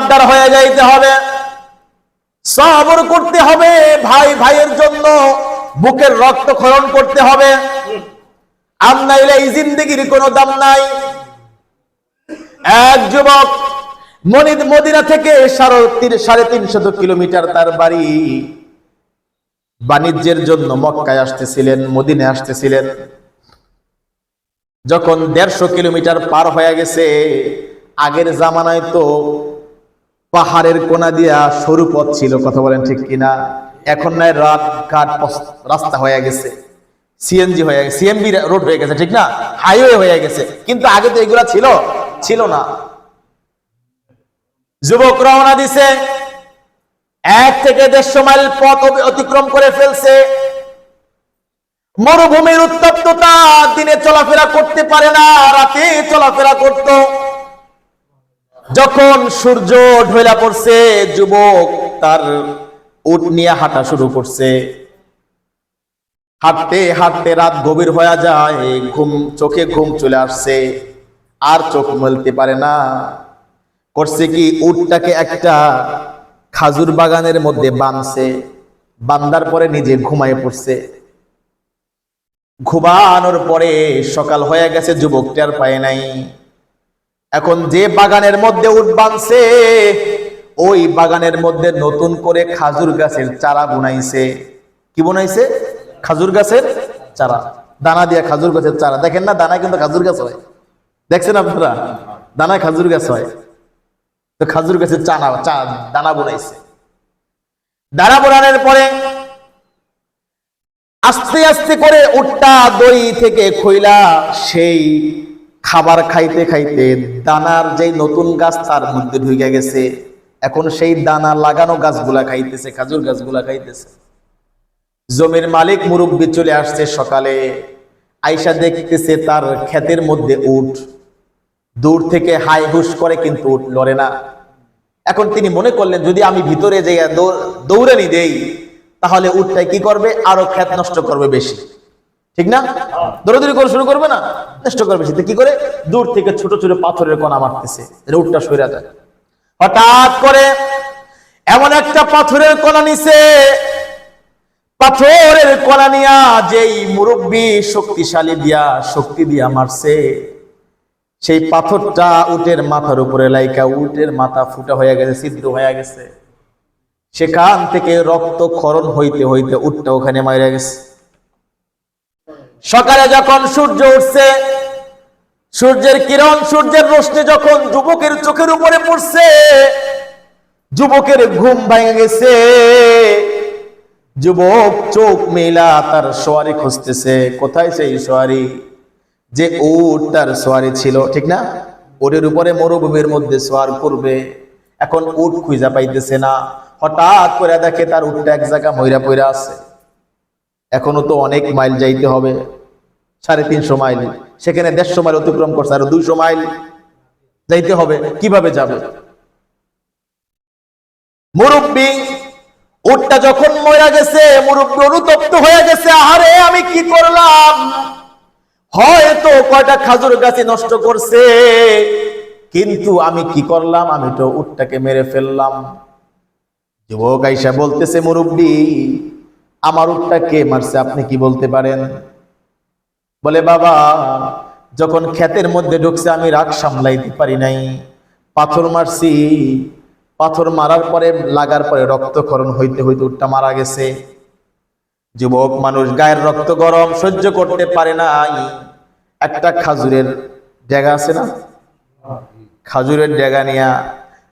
ইমানদার হয়ে যাইতে হবে, সবর করতে হবে, ভাই ভাইয়ের জন্য বুকের রক্তক্ষরণ করতে হবে। আর নাইলে এই জিন্দেগির কোনো দাম নাই। এক যুবক মদিনা থেকে 350 কিলোমিটার তার বাড়ি, বাণিজ্যের জন্য মক্কায় আসতেছিলেন, মদিনায় আসতেছিলেন। যখন 150 কিলোমিটার পার হয়ে গেছে, আগের জামানায় তো পাহাড়ের কোনা দিয়া সরু পথ ছিল, কথা বলেন ঠিক কিনা? এখন নাই রাত ঘাট রাস্তা হয়ে গেছে, সিএনজি হয়ে গেছে, সিএমবি রোড হয়ে গেছে, ঠিক না? হাইওয়ে হয়ে গেছে। কিন্তু আগে তো এগুলা ছিল না। যুবক রওনা দিছে, 1 থেকে 150 মাইল পথ অতিক্রম করে ফেলছে। মরুভূমির উত্তপ্ততা, দিনে চলাফেরা করতে পারে না, রাতে চলাফেরা করত। যখন সূর্য ঢইলা পড়ছে, যুবক তার উট নিয়ে হাঁটা শুরু করছে। হাঁটতে হাঁটতে রাত গভীর হয়ে যায়, চোখে ঘুম চলে আসছে, আর চোখ মেলতে পারে না। করছে কি, উটটাকে একটা খাজুর বাগানের মধ্যে বাঁধছে, বান্ধার পরে নিজে ঘুমায় পড়ছে। ঘুমানোর পরে সকাল হয়ে গেছে, যুবক টের পায় নাই। এখন যে বাগানের মধ্যে উট বাঁধছে, ওই বাগানের মধ্যে নতুন করে খাজুর গাছের চারা বুনাইছে। কি বুনাইছে? খাজুর গাছের চারা, দানা দিয়া খাজুর গাছের চারা। দেখেন না, দানায় কিন্তু খাজুর গাছ হয়, দেখছেন আপনারা? দানায় খাজুর গাছ হয়। তো খাজুর গাছের দানা বুনাইছে। দানা বোনানোর পরে আস্তে আস্তে করে উটটা দড়ি থেকে খইলা সেই খাবার খাইতে খাইতে দানার যে নতুন গাছ তার মধ্যে ঢুকে গেছে। এখন সেই দানা লাগানো গাছগুলা খাইতেছে, খাজুর গাছগুলা খাইতেছে। জমির মালিক মুরব্বি চলে আসছে সকালে, আইসা দেখতেছে তার ক্ষেতের মধ্যে উট। দূর থেকে হাই হুস করে, কিন্তু উট লড়ে না। এখন তিনি মনে করলেন, যদি আমি ভিতরে যাই দৌড়ানি দেই, তাহলে উটটাই কি করবে? আরো ক্ষেত নষ্ট করবে বেশি, ঠিক না? দৌড়াদৌড়ি করে শুরু করবে না, নষ্ট করবে বেশি। কি করে? দূর থেকে ছোট ছোট পাথরের কণা মারতেছে, উটটা সরে যায়। হঠাৎ করে এমন একটা পাথরের কণা নিছে, পাথরের কণা নিয়া যেই মুরব্বী শক্তি দিয়া মারছে, সেই পাথরটা উটের মাথার উপরে লাইকা উটের মাথা ফুটা হয়ে গেছে, ছিদ্র হয়ে গেছে। সেখান থেকে রক্ত ক্ষরণ হইতে হইতে উটটা ওখানে মারা গেছে। সকালে যখন সূর্য উঠছে, সূর্যের কিরণ, সূর্যের রশ্মি যখন যুবকের চোখের উপরে পড়ছে, যুবকের ঘুম ভেঙে গেছে। যুবক চোখ মেলা তার সোয়ারি খুঁজতেছে। কোথায় সেই সোয়ারি? যে উট তার সোয়ারি ছিল, ঠিক না? উটের উপরে মরুভূমির মধ্যে সোয়ার করবে, এখন উট খুঁজা পাইতেছে না। হঠাৎ করে দেখে তার উটটা এক জায়গা মইরা পইরা আছে। এখনো তো অনেক মাইল যাইতে হবে, 350 মাইল। সেখানে 150 মাইল অতিক্রম করছে, আর 200 মাইল যাইতে হবে। কিভাবে যাবে? মুরব্বী উটটা যখন মইরা গেছে, মুরব্বী অনুতপ্ত হয়ে গেছে। আরে আমি কি করলাম? হয়তো কয়টা খাজুর গাছে নষ্ট করছে, কিন্তু আমি কি করলাম? আমি তো উটটাকে মেরে ফেললাম। যুবক আইসা বলতেছে, মুরব্বী আমার উটটা কে মারছে, আপনি কি বলতে পারেন? বলে, বাবা যখন ক্ষেতের মধ্যে ঢুকছে আমি রাগ সামলাইতে পারি নাই, পাথর মারছি। পাথর মারার পরে লাগার পরে রক্তক্ষরণ হইতে হইতে উটটা মারা গেছে। যুবক মানুষ, গায়ের রক্ত গরম, সহ্য করতে পারে নাই। একটা খাজুরের ডেগা আছে না, খাজুরের ডেগা নিয়া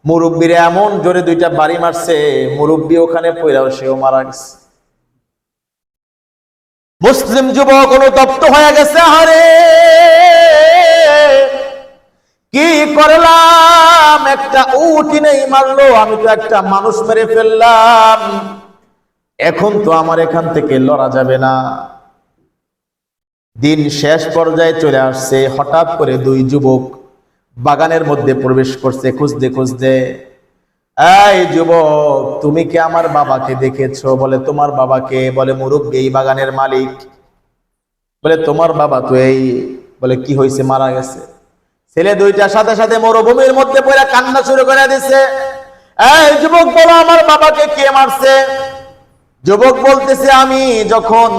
মুরব্বীরে এমন জোরে 2টা বাড়ি মারছে, মুরব্বী ওখানে পইরাও সেও মারা গেছে। মুসলিম যুবক অনুতপ্ত হয়ে গেছে। আরে কি করলাম? একটা উটই নেই মারলো, আমি তো একটা মানুষ মেরে ফেললাম। এখন তো আমার এখান থেকে লড়া যাবে না। দিন শেষ পর্যায়ে চলে আসছে। হঠাৎ করে 2 যুবক বাগানের মধ্যে প্রবেশ করছে খুঁজতে খুঁজতে। এই যুবক, তুমি কি আমার বাবাকে দেখেছো? বলে, তোমার বাবাকে? বলে, মুরব্বী এই বাগানের মালিক। বলে, তোমার বাবা তো এই। বলে, কি হয়েছে? মারা গেছে। ছেলে 2টা সাথে সাথে মরুভূমির মধ্যে পড়ে কান্না শুরু করে দিছে। এই যুবক বলো, আমার বাবাকে কে মারছে? যুবক বলতেছে, আমি যখন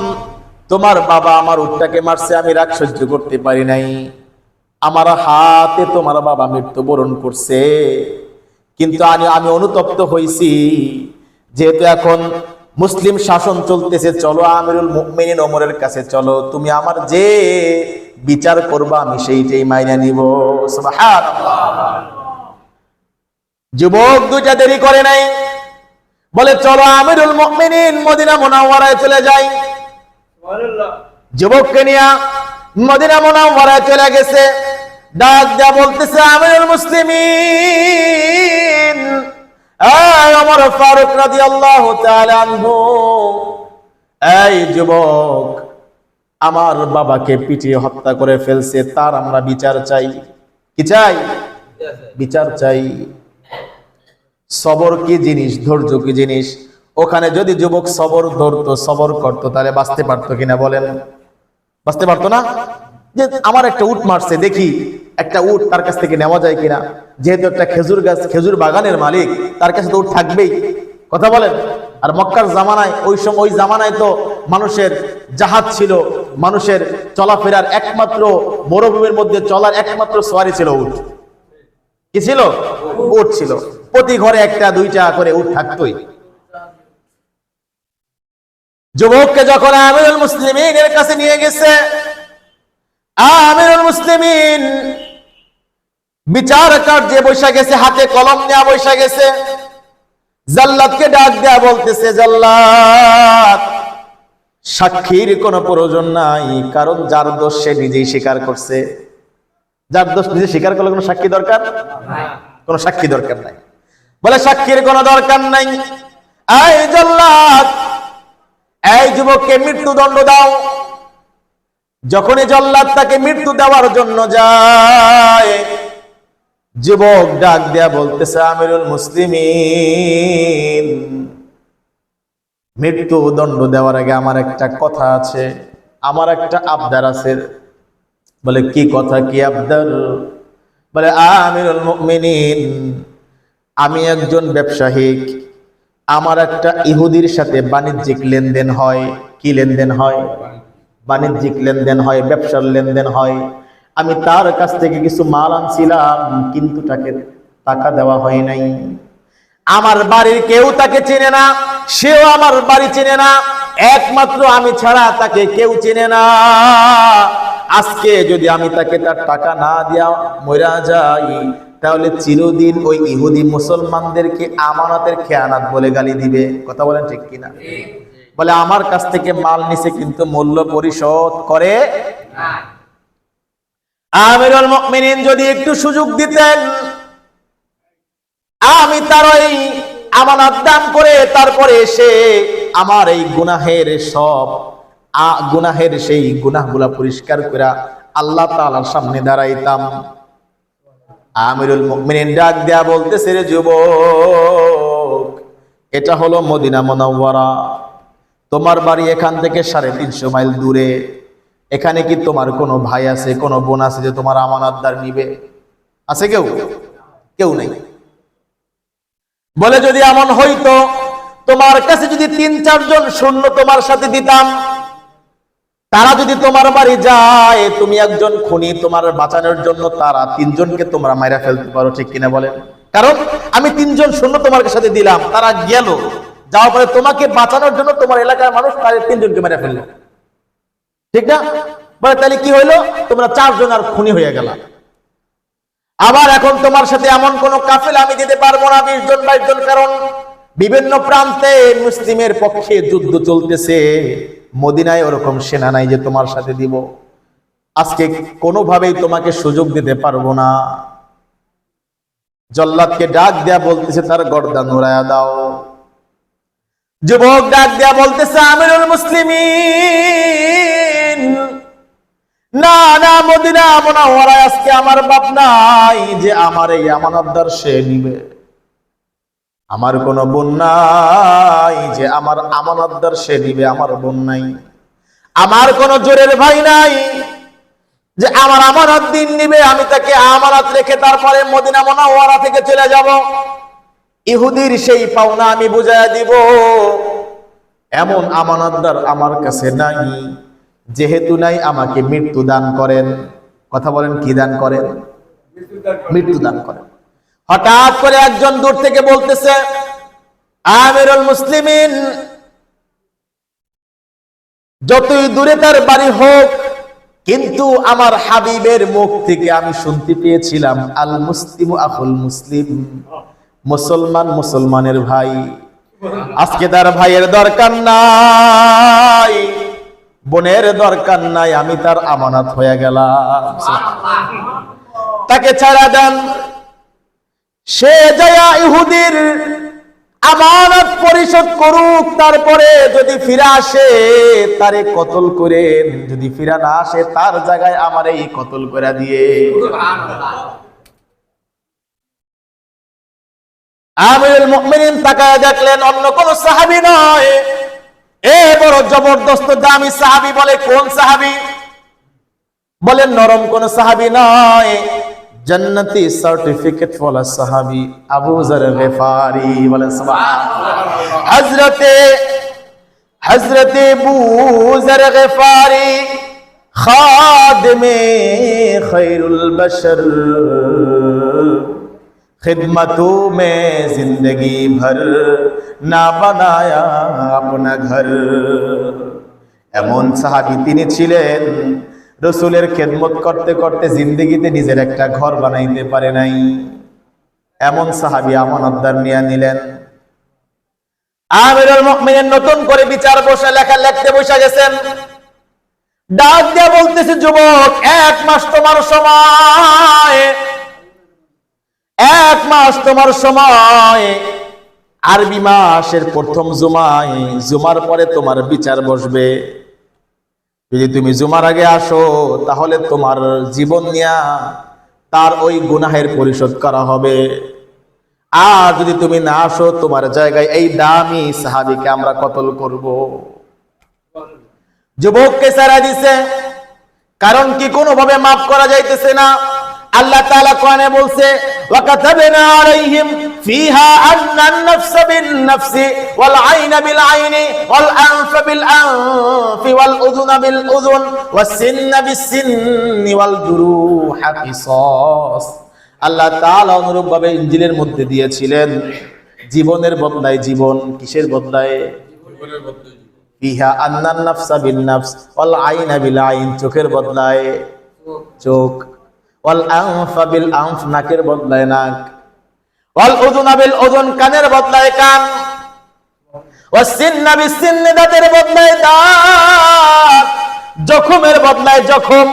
তোমার বাবা আমার উটটাকে মারছে, আমি রাগ সহ্য করতে পারি নাই, আমার হাতে তোমার বাবা মৃত্যুবরণ করছে, কিন্তু আমি অনুতপ্ত হয়েছি, যেহেতু এখন মুসলিম শাসন চলতেছে, চলো আমিরুল মুমিনিন ওমরের কাছে চলো, তুমি আমার যে বিচার করবা আমি সেইটাই মাইনা নিব। সুবহানাল্লাহ। যুবক দুইটা দেরি করে নাই, বলে চলো আমিরুল মুমিনিন মদিনা মুনাওয়ারায় চলে যাই। যুবককে নিয়ে মদিনা মুনাওয়ারায় চলে গেছে। ডাক দেয়া বলতেছে, আমিরুল মুসলিমিন ওমর ফারুক রাদিয়াল্লাহু তাআলা আনহু, এই যুবক, আমার বাবাকে পিটিয়ে হত্যা করে ফেলছে, তার আমরা বিচার চাই। কি চাই? বিচার চাই। সবর কি জিনিস, ধৈর্য কি জিনিস। ওখানে যদি যুবক সবর ধরতো, সবর করতো, তাহলে বাঁচতে পারতো কিনা বলেন? বাঁচতে পারতো না। যে আমার একটা উট মারছে, দেখি একটা উট তার কাছ থেকে নেওয়া যায় কিনা, যেহেতু একটা খেজুর গাছ, খেজুর বাগানের মালিক, তার কাছে তো উট থাকবেই। কথা বলেন। আর মক্কার জামানায়, ওই জামানায় তো মানুষের জাহাজ ছিল, মানুষের চলাফেরার একমাত্র, মরুভূমির মধ্যে চলার একমাত্র সওয়ারি ছিল উট। কি ছিল? উট ছিল। প্রতি ঘরে একটা দুইটা করে উট থাকতোই। যুবককে যখন আমিরুল মুসলিমিনের কাছে নিয়ে গেছে, আমিরুল মুসলিমিন বিচার কার্যে বসে গেছে, হাতে কলম নিয়ে বসে গেছে। জাল্লাদকে ডাক দেয়া বলতেছে, জাল্লাদ, সাক্ষীর কোনো প্রয়োজন নাই, কারণ যার দোষ সে নিজেই স্বীকার করছে। যার দোষ নিজে স্বীকার করলে কোনো সাক্ষী দরকার? কোনো সাক্ষী দরকার নাই। বলে সাক্ষীর কোনো দরকার নাই। এই জাল্লাদ, এই যুবককে মৃত্যুদণ্ড দাও। যখনই জল্লাদ তাকে মৃত্যু দেওয়ার জন্য যায়, যুবক ডাক দেয়া বলতেছে, আমিরুল মুসলিমিন, মৃত্যু দণ্ড দেওয়ার আগে আমার একটা কথা আছে, আমার একটা আবদার আছে। বলে কি কথা, কি আবদার? বলে আমিরুল মুমিনিন, আমি একজন ব্যবসায়িক, আমার একটা ইহুদির সাথে বাণিজ্যিক লেনদেন হয়। কি লেনদেন হয়? বাণিজ্যিক লেনদেন হয়, ব্যবসার লেনদেন হয়। আমি তার কাছ থেকে কিছু মাল আনছিলাম, কিন্তু তাকে টাকা দেওয়া হয় নাই। আমার বাড়ির কেউ তাকে চেনে না, সেও আমার বাড়ি চেনে না, একমাত্র আমি ছাড়া তাকে কেউ চেনে না। আজকে যদি আমি তাকে তার টাকা না দিয়া মইরা যাই, তাহলে চিরদিন ওই ইহুদি মুসলমানদেরকে আমানতের খেয়ানাত বলে গালি দিবে। কথা বলেন ঠিক কিনা? বলে আমার কাছ থেকে মাল নিছে, কিন্তু মূল্য পরিশোধ করে না। আমিরুল মুমিনিন যদি একটু সুযোগ দিতেন, আমি তার ওই আমানত দান করে তারপরে এসে আমার এই গুনাহের সব গুনাহের সেই গুনাহগুলা পরিষ্কার করে আল্লাহ তাআলার সামনে দাঁড়াইতাম। আমিরুল মুমিনিন ডাক দেয়া বলতেছে, রে যুবক, এটা হলো মদিনা মুনাওয়ারা, তোমার বাড়ি এখান থেকে 350 মাইল দূরে। এখানে কি তোমার কোনো ভাই আছে, কোনো বোন আছে যে তোমার আমানতদার নিবে? আছে কেউ? কেউ নেই। বলে যদি এমন হইতো, তোমার কাছে যদি 3-4 জন সৈন্য তোমার সাথে দিতাম, তারা যদি তোমার বাড়ি যায়, তুমি একজন খুনি, তোমার বাঁচানোর জন্য তারা 3 জনকে তোমরা মাইরা ফেলতে পারো। ঠিক কিনা বলেন? কারণ আমি 3 জন সৈন্য তোমার সাথে দিলাম, তারা গেল, যাওয়ার পরে তোমাকে বাঁচানোর জন্য তোমার এলাকার মানুষ তাদের 3 জনকে মেরে ফেললো। ঠিক না? বলে তাহলে কি হইলো? তোমরা 4 জন আর খুনি হয়ে গেল। আবার এখন তোমার সাথে এমন কোন কাফেলা আমি দিতে পারবো না, 20 জন 22 জন, কারণ বিভিন্ন প্রান্তে মুসলিমের পক্ষে যুদ্ধ চলতেছে। মদিনায় ওরকম সেনা নাই যে তোমার সাথে দিব। আজকে কোনোভাবেই তোমাকে সুযোগ দিতে পারবো না। জল্লাদকে ডাক দেয়া বলতেছে, তার গর্দান উড়ায়া দাও। যুবক ডাক দেয়া বলতেছে, আমিরুল মুসলিমিন, না না, মদিনা মুনাওয়ারায় আজকে আমার বাপ নাই যে আমার এই আমানতদার সে নিবে। আমার কোনো বোন নাই যে আমার আমানতদার সে নিবে। আমার বোন নাই। আমার কোনো জোরের ভাই নাই যে আমার আমানত দিন নিবে, আমি তাকে আমানত রেখে তারপরে মদিনা মুনাওয়ারা থেকে চলে যাব। ইহুদির সেই পাওনা আমি বুঝাইয়া দিব। এমন আমানতদার আমার কাছে নাই, যেহেতু নাই আমাকে মৃত্যু দান করেন। কথা বলেন, কি দান করেন? মৃত্যু দান করেন। হঠাৎ করে একজন দূর থেকে বলতেছে, আমিরুল মুসলিমিন, যতই দূরে তার বাড়ি হোক, কিন্তু আমার হাবিবের মুখ থেকে আমি শুনতে পেয়েছিলাম আল মুসলিমু আখুল মুসলিম, মুসলমান মুসলমানের ভাই। আজকে তার ভাইয়ের দরকার নাই, বোনের দরকার নাই, আমি তার আমানত হয়ে গেলাম। তাকে ছাড়া দেন, সে যায়া ইহুদির আমানত পরিশোধ করুক, তারপরে যদি ফিরে আসে তারে কতল করে, যদি ফিরে না আসে তার জায়গায় আমার এই কতল করে দিয়ে। আমিরুল মুমিনিন তাকায় দেখলেন অন্য কোন সাহাবী নয়, এ বড় জবরদস্ত দামি সাহাবী। বলে কোন সাহাবী? বলেন নরম কোন সাহাবী নয়, জান্নাতি সার্টিফিকেট ওয়ালা সাহাবী আবু যর গিফারি। বলেন সুবহানাল্লাহ। হযরতে আবু যর গিফারি খাদিমে খৈরুল বশর, खिदमतों में जिंदगी भर ना बनाया अपना घर। এমন সাহাবী তিনি ছিলেন, রাসূলের খেদমত করতে করতে জিন্দেগিতে নিজের একটা ঘর বানাইতে পারে নাই। এমন সাহাবী আমানতদার নিয়ে নিলেন। আমিরুল মুমিনিন নতুন করে বিচার বসে লেখা লিখতে বসে গেছেন। ডাক দিয়ে বলতেছে, যুবক, 1 মাস তোমার সময়, 1 মাস তোমার সময়। আরবি মাসের প্রথম জুমায়, জুমার পরে তোমার বিচার বসবে। যদি তুমি জুমার আগে আসো তাহলে তোমার জীবন নিয়া তার ওই গুনাহের পরিশোধ করা হবে। আর যদি তুমি না আসো, তোমার জায়গায় এই দামি সাহাবীকে আমরা কতল করব। যুবককে ছাড়া দিছে, কারণ কি কোনোভাবে মাফ করা যাইতেছে না। আল্লাহ তাআলা কোরআনে বলছে, ওয়া কাতাবনা আলাইহিম ফিহা আন্নান নাফসা বিন নাফসি ওয়াল আইনা বিল আইনি ওয়াল আনফা বিল আনফি ওয়াল উযুনা বিল উযুন ওয়াস সিন্না বিস সিন্নি ওয়াল জুরুহা কিসাস। আল্লাহ তাআলা অনুরূপভাবে ইনজিলের মধ্যে দিয়েছিলেন জীবনের বদলায় জীবন। কিসের বদলায়? জীবনের বদলায়। ফিহা আন্নান নাফসা বিন নাফস ওয়াল আইনা বিল আইন, চোখের বদলায় চোখ, ওয়াল আনফা বিল আনফ, নাকের বদলায় নাক, ওয়াল উযুনা বিল উযুন, কানের বদলায় কান, ওয়াস সিন্না বিস সিন্নি, দাঁতের বদলায় দাঁত, জখমের বদলায় জখম।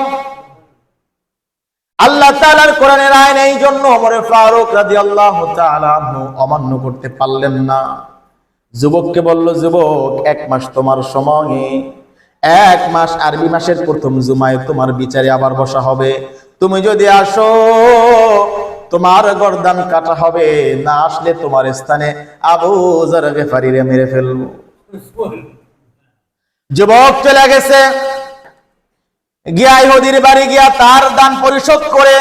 আল্লাহ তাআলার কোরআনের আইন এই জন্য ওমর ফারুক রাদিয়াল্লাহু তাআলা আনহু অমান্য করতে পারলেন না। যুবককে বলল, যুবক, 1 মাস তোমার সময়, 1 মাস আরবি মাসের প্রথম জুমায় তোমার বিচারে আবার বসা হবে। তুমি যদি আসো তোমার গর্দান কাটা হবে, না আসলে তোমার স্থানে আবু যর গিফারিরে মেরে ফেলবো। যুবক চলে গেছে, গিয়া ইহুদির বাড়ি গিয়া তার দান পরিশোধ করে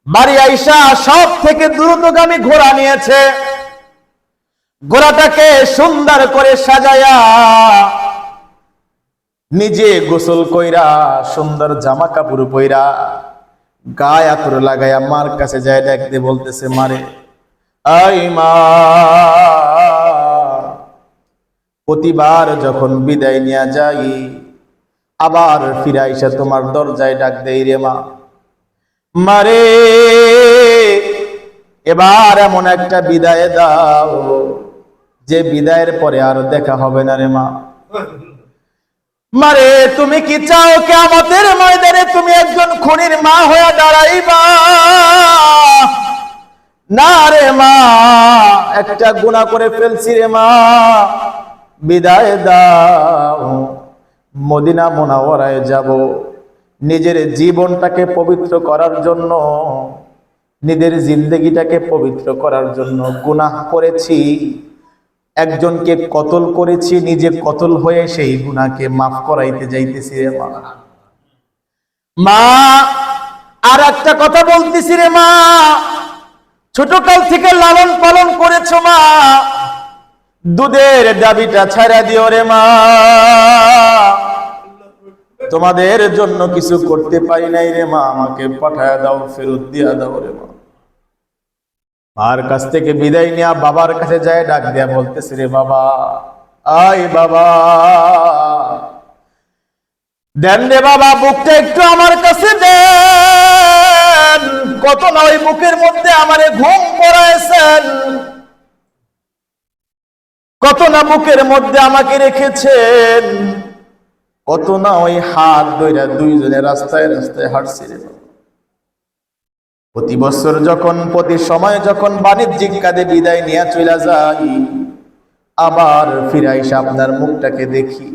বাড়ি আইসা সব থেকে দ্রুতগামী ঘোড়া নিয়েছে। ঘোড়াটাকে সুন্দর করে সাজায়া নিজে গোসল কইরা সুন্দর জামা কাপড় পইরা গায়ে আতর লাগাইয়া মার কাছে যায় ডাকতে বলতেছে, মারে, আই মা, প্রতিবার যখন বিদায় নিয়ে যাই আবার ফিরে আইসা তোমার দরজায় ডাক দেই রে মা। মারে, এবার এমন একটা বিদায় দাও যে বিদায়ের পরে আর দেখা হবে না রে মা। মারে, তুমি কি চাও কিয়ামতের ময়দানে তুমি একজন খুনির মা হয়ে দাঁড়াইবা? না রে মা, একটা গুনাহ করে ফেলছি রে মা, বিদায় দাও। মদিনা মুনাওয়ারায় যাব নিজের জীবনটাকে পবিত্র করার জন্য, নিজের জিন্দেগিটাকে পবিত্র করার জন্য। গুনাহ করেছি, একজনকে কতল করেছি, নিজে কতল হয়ে সেই গুনাহকে মাফ করাইতে যাইতেছি রে মা। মা, আর একটা কথা বলতেছি রে মা, ছোটকাল থেকে লালন পালন করেছো মা, দুধের দাবিটা ছাড়া দিও রে মা। তোমাদের জন্য কিছু করতে পারি নাই রে মা, আমাকে পাঠায় দাও, ফেরত দিয়া দাও রে মা। মার কাছ থেকে বিদায় নিয়ে বাবার কাছে যায়, ডাক দিয়া বলতেছে, রে বাবা, আয় বাবা, দেন রে বাবা, বুকটা একটু আমার কাছে দেন। কত না ওই বুকের মধ্যে আমারে ঘুম পড়াইছেন, কত না বুকের মধ্যে আমাকে রেখেছেন, কত না ওই হাত ধইরা দুইজনে রাস্তায় রাস্তায় হাঁটছি রে বাবা। প্রতি বছর যখন, প্রতি সময় যখন বাণিজ্যিক কাজে বিদায় নিয়ে চলে যাই, আবার ফিরে আইসা আপনার মুখটাকে দেখি,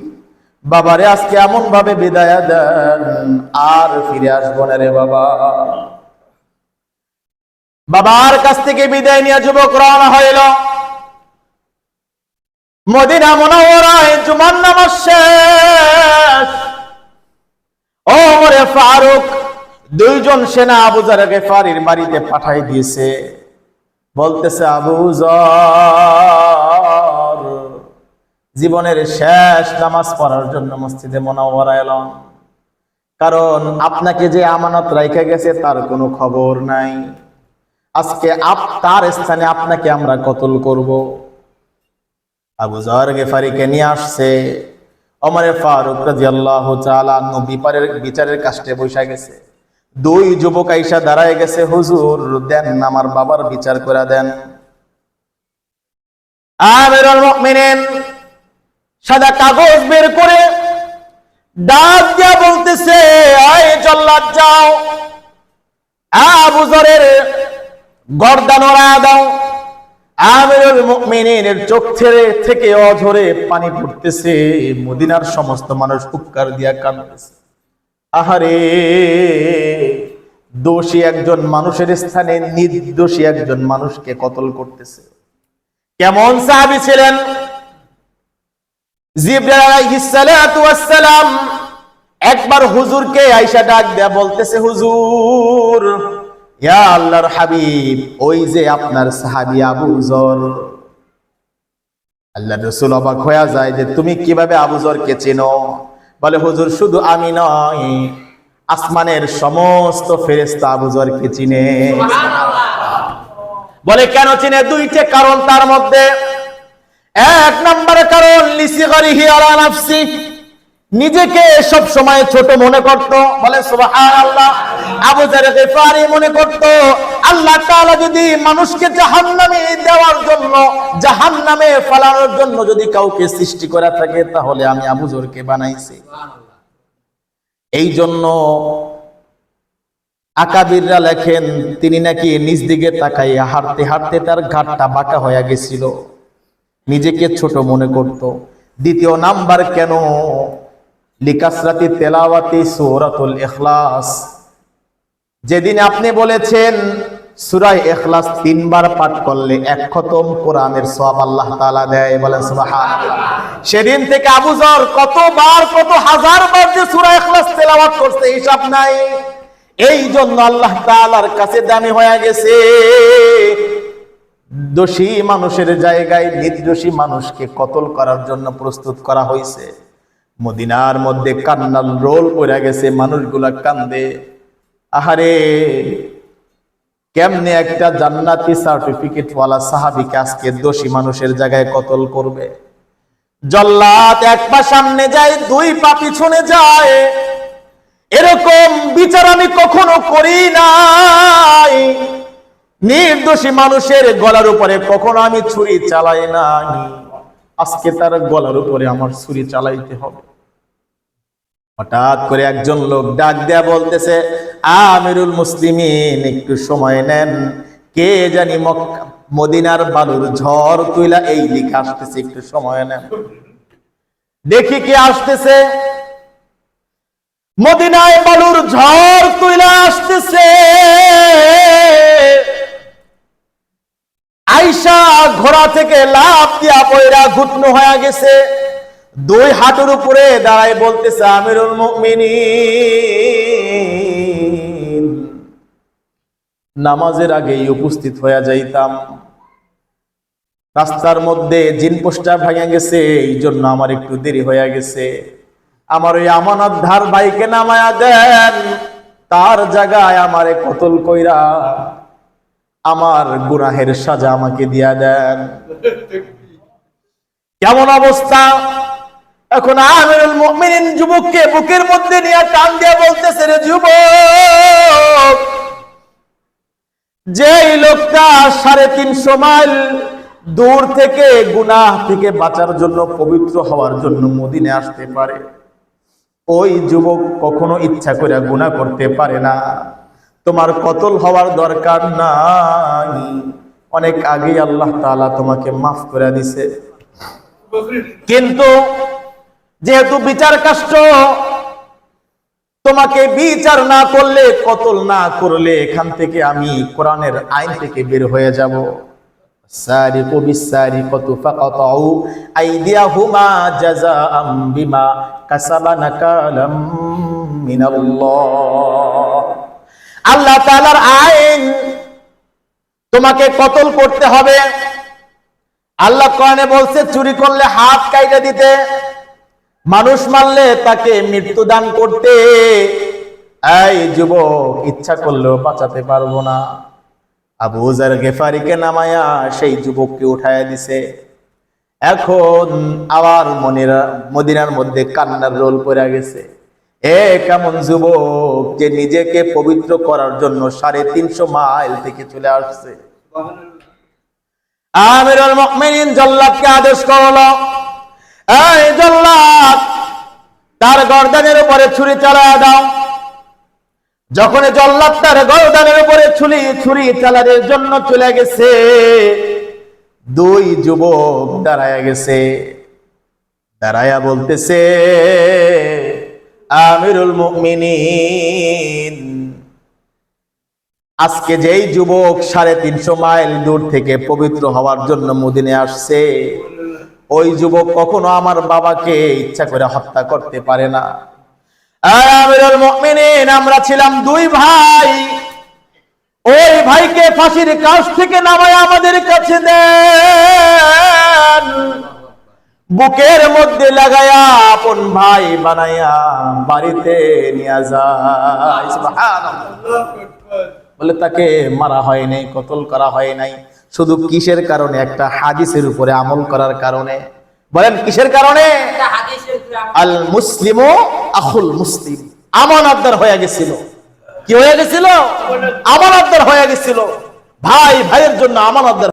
বাবারে আজকে এমন ভাবে বিদায় দেন, আর ফিরে আসবো না রে বাবা। বাবার কাছ থেকে বিদায় নিয়ে যুবক রওনা হইল মদিনা মুনাওয়ারায়। জুমার নামাজ শেষ, ওমরে ফারুক দুইজন সেনা আবু যর গিফারীর বাড়িতে পাঠাই দিয়েছে। বলতেছে, আবু যর, জীবনের শেষ নামাজ পড়ার জন্য মসজিদে মুনাওয়ারা এলাম, কারণ আপনাকে যে আমানত রাইখা গেছে তার কোনো খবর নাই। আজকে তার স্থানে আপনাকে আমরা কতল করব। আবু যর গিফারীকে নিয়ে আসছে। ওমরে ফারুক রাদিয়াল্লাহু তাআলা আনহু বিচারের কাছে বসে গেছে। দুই যুবক আইসা দাঁড়ায় গেছে, হুজুর দেন আমার বাবার বিচার করে দেন। আমিরুল মুমিনিন সাদা কাগজ বের করে ডাক দিয়া বলতেছে, আয় জল্লাদ যাও, আবু যরের গর্দান ওড়ায়া দাও। আমিরুল মুমিনিনের চোখ থেকে অঝরে পানি পড়তেছে। মদিনার সমস্ত মানুষ হুক্কার দিয়া কাঁদতেছে। আহারে, দোষী একজন মানুষের স্থানে নির্দোষী একজন মানুষকে কতল করতেছে। কেমন সাহাবী ছিলেন! জিবরাইল আলাইহিস সালাতু ওয়াস সালাম একবার হুজুরকে আয়েশা ডাক দেয়া বলতেছে, হুজুর, ইয়া আল্লাহর হাবিব, ওই যে আপনার সাহাবী আবু যর। আল্লাহর রাসূল অবাক হয়ে যায় যে তুমি কিভাবে আবু যরকে চেনো? বলে, হুজুর, শুধু আমি নয়, আসমানের সমস্ত ফেরেশতা আবু যরকে চিনে। বলে, কেন চিনে? দুইটা কারণ তার মধ্যে। এক নম্বরে কারণ, লিসিগরিহি আলা নাফসি, নিজেকে সব সময় ছোট মনে করত। বলে সুবহানাল্লাহ। আবু যর গিফারী মনে করত, আল্লাহ তাআলা যদি মানুষকে জাহান্নামে দেওয়ার জন্য, জাহান্নামে ফেলানোর জন্য যদি কাউকে সৃষ্টি করে থাকে, তাহলে আমি আবু যরকে বানাইছি। এই জন্য আকাবিররা লেখেন, তিনি নাকি নিজ দিকে তাকাইয়া হাঁটতে হাঁটতে তার ঘাটটা বাঁকা হয়ে গেছিল, নিজেকে ছোট মনে করত। দ্বিতীয় নাম্বার কেন? লিকাসরাতি তেলাওয়াতি সূরাতুল ইখলাস। যেদিন আপনি বলেছেন সূরা ইখলাস 3 বার পাঠ করলে 1 খতম কোরআনের সওয়াব আল্লাহ তাআলা দেয়, বলেন সুবহানাল্লাহ। সেদিন থেকে আবু যর কতবার, কত হাজার বার যে সূরা ইখলাস তেলাওয়াত করতে হিসাব নাই। এই জন্য আল্লাহ তাআলার কাছে দামি হয়ে গেছে। দোষী মানুষের জায়গায় নির্দোষী মানুষকে কতল করার জন্য প্রস্তুত করা হয়েছে। মদিনার মধ্যে কান্নার রোল পড়ে গেছে, মানুষগুলা কান্দে। আহারে, কেমনে একটা জান্নাতি সার্টিফিকেট ওয়ালা সাহাবীকে আজকে দোষী মানুষের জায়গায় কতল করবে? জল্লাদ এক পা সামনে যায়, 2 পা পিছনে যায়। এরকম বিচার আমি কখনো করি নাই। নির্দোষী মানুষের গলার উপরে কখনো আমি ছুরি চালাই নাই। আজকে তার গলার উপরে আমার ছুরি চালাইতে হবে। হঠাৎ করে একজন লোক ডাক দেয়া বলতেছে, আমিরুল মুসলিমিন, একটু সময় নেন, কে জানি মদিনার বালুর ঝড় তুইলা এই দিকে আসতেছে, একটু সময় নেন, দেখি কে আসতেছে। মদিনায় বালুর ঝড় তুইলা আসতেছে। আয়েশা ঘোড়া থেকে লাফ দিয়া পয়রা ঘুটনো হয়ে গেছে, 2 হাঁটুর উপরে দাঁড়ায় বলতেছে, আমিরুল মুমিনিন, নামাজের আগেই উপস্থিত হয়ে যাইতাম। রাস্তার মধ্যে জিন পোস্টার ভেঙে গেছে, এই জন্য আমার একটু দেরি হয়ে গেছে। আমার ওই আমানতদার ভাইকে নামায়া দেন, তার জায়গায় আমারে কতল কইরা আমার গুনাহের সাজা আমাকে দিয়া দেন। কেমন অবস্থা এখন? আমিরুল মুমিনিন যুবককে বুকের মধ্যে নিয়ে টান দিয়ে বলতেছে, রে যুবক, যেই লোকটা 350 মাইল দূর থেকে গুনাহ থেকে বাঁচার জন্য, পবিত্র হওয়ার জন্য মদিনে আসতে পারে, ওই যুবক কখনো ইচ্ছা করে গুনাহ করতে পারে না। তোমার কতল হওয়ার দরকার নাই, অনেক আগে আল্লাহ তাআলা তোমাকে মাফ করে দিছে। কিন্তু যেহেতু বিচার কাষ্ট, তোমাকে বিচার না করলে, কতল না করলে এখান থেকে আমি কোরআনের আইন থেকে বের হয়ে যাব। সারিকু বিসারিকাতু ফাকাতাউ আইদিয়াহুমা জাযাআম বিমা কাসাবা নাকালাম মিনাল্লাহ। আল্লাহ তাআলার আইন, তোমাকে কতল করতে হবে। আল্লাহ কোরআনে বলছে চুরি করলে হাত কাইটা দিতে, মানুষ মারলে তাকে মৃত্যুদান করতে। এই যুবক ইচ্ছা করলেও বাঁচাতে পারবো না। আবু যার গেফারিকে নামায়া সেই যুবককে উঠায়া দিছে। এখন আবার মদিনার মধ্যে কান্নার রোল পড়ে গেছে। কেমন যুবক যে নিজেকে পবিত্র করার জন্য 350 মাইল থেকে চলে আসছে। আমিরুল মুমিনিন জল্লাদকে আদেশ করলো, এই জল্লাদ, তার গর্দানের উপরে ছুরি চালায়া দাও। যখন জল্লাদ তার গর্দানের উপরে ছুরি চালানোর জন্য চলে গেছে, 2 যুবক দাঁড়ায়া গেছে। দাঁড়ায়া বলতেছে, আমিরুল মুমিনিন, আজকে যেই যুবক 350 মাইল দূর থেকে পবিত্র হওয়ার জন্য মদিনে আসছে, ওই যুবক কখনো আমার বাবাকে ইচ্ছা করে হত্যা করতে পারে না। আমিরুল মুমিনিন, আমরা ছিলাম 2 ভাই, ওই ভাইকে ফাঁসির কাছ থেকে নামায় আমাদের কাছে দেন, বুকের মধ্যে লাগায়া আপন ভাই বানায়া বাড়িতে নিয়ে যায়। সুবহানাল্লাহ। বলে তাকে মারা হয় নাই, কতল করা হয় নাই, শুধু কিসের কারণে? একটা হাদিসের উপরে আমল করার কারণে। বলেন কিসের কারণে? আল মুসলিমু আখুল মুসলিম, আমানতদার হয়ে গেছিল। কি হয়ে গেছিল? আমানতদার হয়ে গেছিল। ভাই ভাইয়ের জন্য আমানতদার।